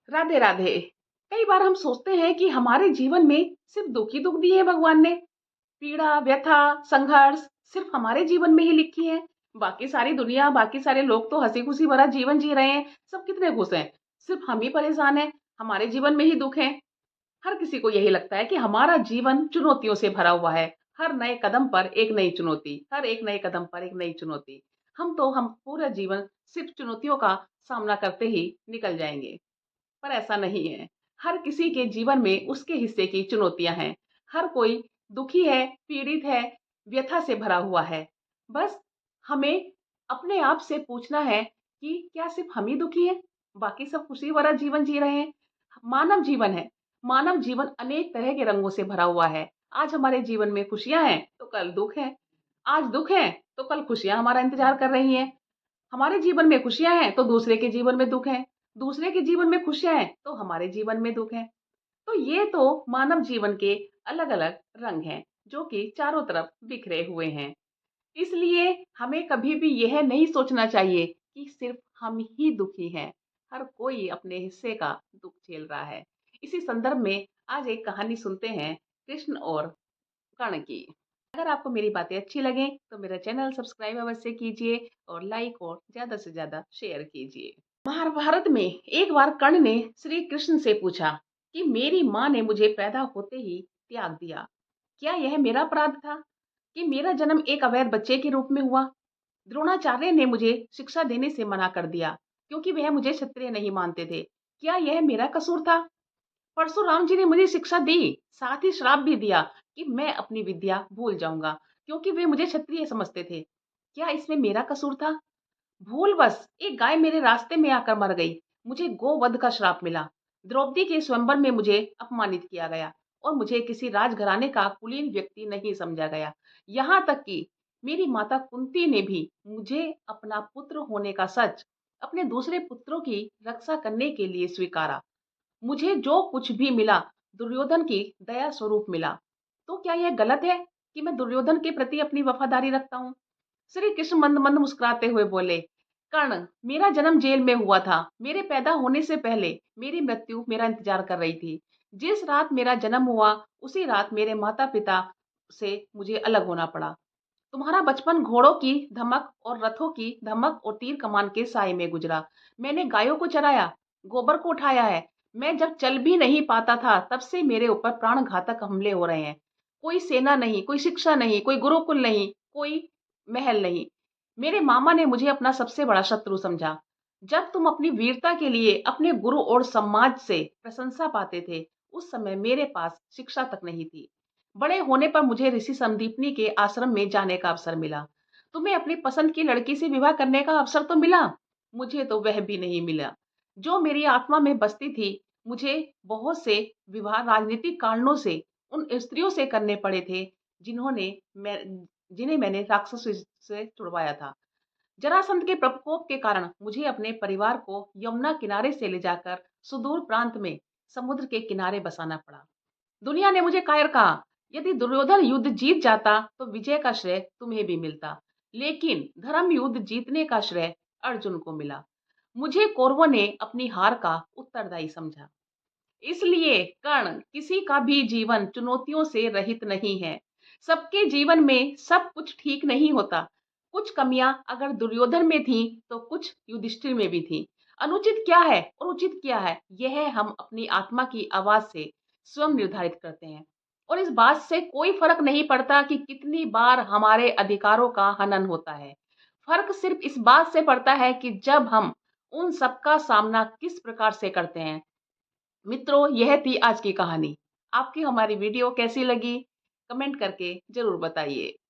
राधे राधे। कई बार हम सोचते हैं कि हमारे जीवन में सिर्फ दुख ही दुख दिए हैं भगवान ने। पीड़ा, व्यथा, संघर्ष सिर्फ हमारे जीवन में ही लिखी है। बाकी सारी दुनिया, बाकी सारे लोग तो हंसी खुशी भरा जीवन जी रहे हैं। सब कितने खुश हैं। सिर्फ हम ही परेशान हैं। हमारे जीवन में ही दुख है। हर किसी को यही लगता है कि हमारा जीवन चुनौतियों से भरा हुआ है। हर नए कदम पर एक नई चुनौती, हर एक नए कदम पर एक नई चुनौती। हम पूरा जीवन सिर्फ चुनौतियों का सामना करते ही निकल जाएंगे। पर ऐसा नहीं है। हर किसी के जीवन में उसके हिस्से की चुनौतियां हैं। हर कोई दुखी है, पीड़ित है, व्यथा से भरा हुआ है। बस हमें अपने आप से पूछना है कि क्या सिर्फ हम ही दुखी हैं? बाकी सब खुशी भरा जीवन जी रहे हैं। मानव जीवन है। मानव जीवन अनेक तरह के रंगों से भरा हुआ है। आज हमारे जीवन में खुशियां हैं तो कल दुख है। आज दुख है तो कल खुशियां हमारा इंतजार कर रही हैं। हमारे जीवन में खुशियां हैं तो दूसरे के जीवन में दुख है। दूसरे के जीवन में खुशियां हैं तो हमारे जीवन में दुख है। तो ये तो मानव जीवन के अलग अलग रंग हैं जो कि चारों तरफ बिखरे हुए हैं। इसलिए हमें कभी भी यह नहीं सोचना चाहिए कि सिर्फ हम ही दुखी हैं। हर कोई अपने हिस्से का दुख झेल रहा है। इसी संदर्भ में आज एक कहानी सुनते हैं, कृष्ण और कर्ण की। अगर आपको मेरी बातें अच्छी लगें तो मेरा चैनल सब्सक्राइब अवश्य कीजिए और लाइक और ज़्यादा से ज़्यादा शेयर कीजिए। महाभारत में एक बार कर्ण ने श्री कृष्ण से पूछा कि मेरी माँ ने मुझे पैदा होते ही त्याग दिया। क्या यह मेरा अपराध था कि मेरा जन्म एक अवैध बच्चे के रूप में हुआ? द्रोणाचार्य ने मुझे शिक्षा देने से मना कर दिया क्योंकि वह मुझे क्षत्रिय नहीं मानते थे। क्या यह मेरा कसूर था? परशुराम जी ने मुझे शिक्षा दी, साथ ही श्राप भी दिया कि मैं अपनी विद्या भूल जाऊंगा क्योंकि वे मुझे क्षत्रिय समझते थे। क्या इसमें मेरा कसूर था? भूलवश एक गाय मेरे रास्ते में आकर मर गई। मुझे गोवध का श्राप मिला। द्रौपदी के स्वयंवर में मुझे अपमानित किया गया और मुझे किसी राजघराने का कुलीन व्यक्ति नहीं समझा गया। यहाँ तक कि मेरी माता कुंती ने भी मुझे अपना पुत्र होने का सच अपने दूसरे पुत्रों की रक्षा करने के लिए स्वीकारा। मुझे जो कुछ भी मिला दुर्योधन की दया स्वरूप मिला। तो क्या यह गलत है कि मैं दुर्योधन के प्रति अपनी वफादारी रखता हूँ? श्री कृष्ण मंद मंद मुस्कुराते हुए बोले, कर्ण, मेरा जन्म जेल में हुआ था। मेरे पैदा होने से पहले मेरी मृत्यु मेरा इंतजार कर रही थी। जिस रात मेरा जन्म हुआ उसी रात मेरे माता पिता से मुझे अलग होना पड़ा। तुम्हारा बचपन घोड़ों की धमक और रथों की धमक और तीर कमान के साए में गुजरा। मैंने गायों को चराया, गोबर को उठाया है। मैं जब चल भी नहीं पाता था तब से मेरे ऊपर प्राण घातक हमले हो रहे हैं। कोई सेना नहीं, कोई शिक्षा नहीं, कोई गुरुकुल नहीं, कोई महल नहीं। मेरे मामा ने मुझे अपना सबसे बड़ा शत्रु समझा। जब तुम अपनी वीरता के लिए अपने गुरु और समाज से प्रशंसा पाते थे, उस समय मेरे पास शिक्षा तक नहीं थी। बड़े होने पर मुझे ऋषि संदीपनी के आश्रम में जाने का अवसर मिला। तुम्हें अपनी पसंद की लड़की से विवाह करने का अवसर तो मिला, मुझे तो वह भी नहीं मिला। जो मेरी आत्मा में बसती थी, मुझे बहुत से विवाह राजनीतिक कारणों से उन स्त्रियों से करने पड़े थे जिन्होंने मैं जिन्हें मैंने राक्षस से छुड़वाया था। जरासंध के प्रकोप के कारण मुझे अपने परिवार को यमुना किनारे से ले जाकर सुदूर प्रांत में समुद्र के किनारे बसाना पड़ा। दुनिया ने मुझे कायर कहा। यदि दुर्योधन युद्ध जीत जाता तो विजय का श्रेय तुम्हें भी मिलता, लेकिन धर्म युद्ध जीतने का श्रेय अर्जुन को मिला। मुझे कौरवों ने अपनी हार का उत्तरदायी समझा। इसलिए कर्ण, किसी का भी जीवन चुनौतियों से रहित नहीं है। सबके जीवन में सब कुछ ठीक नहीं होता। कुछ कमियां अगर दुर्योधन में थी तो कुछ युधिष्ठिर में भी थी। अनुचित क्या है और उचित क्या है, यह हम अपनी आत्मा की आवाज से स्वयं निर्धारित करते हैं। और इस बात से कोई फर्क नहीं पड़ता कि कितनी बार हमारे अधिकारों का हनन होता है। फर्क सिर्फ इस बात से पड़ता है कि जब हम उन सबका सामना किस प्रकार से करते हैं। मित्रों, यह थी आज की कहानी। आपकी हमारी वीडियो कैसी लगी? कमेंट करके जरूर बताइए।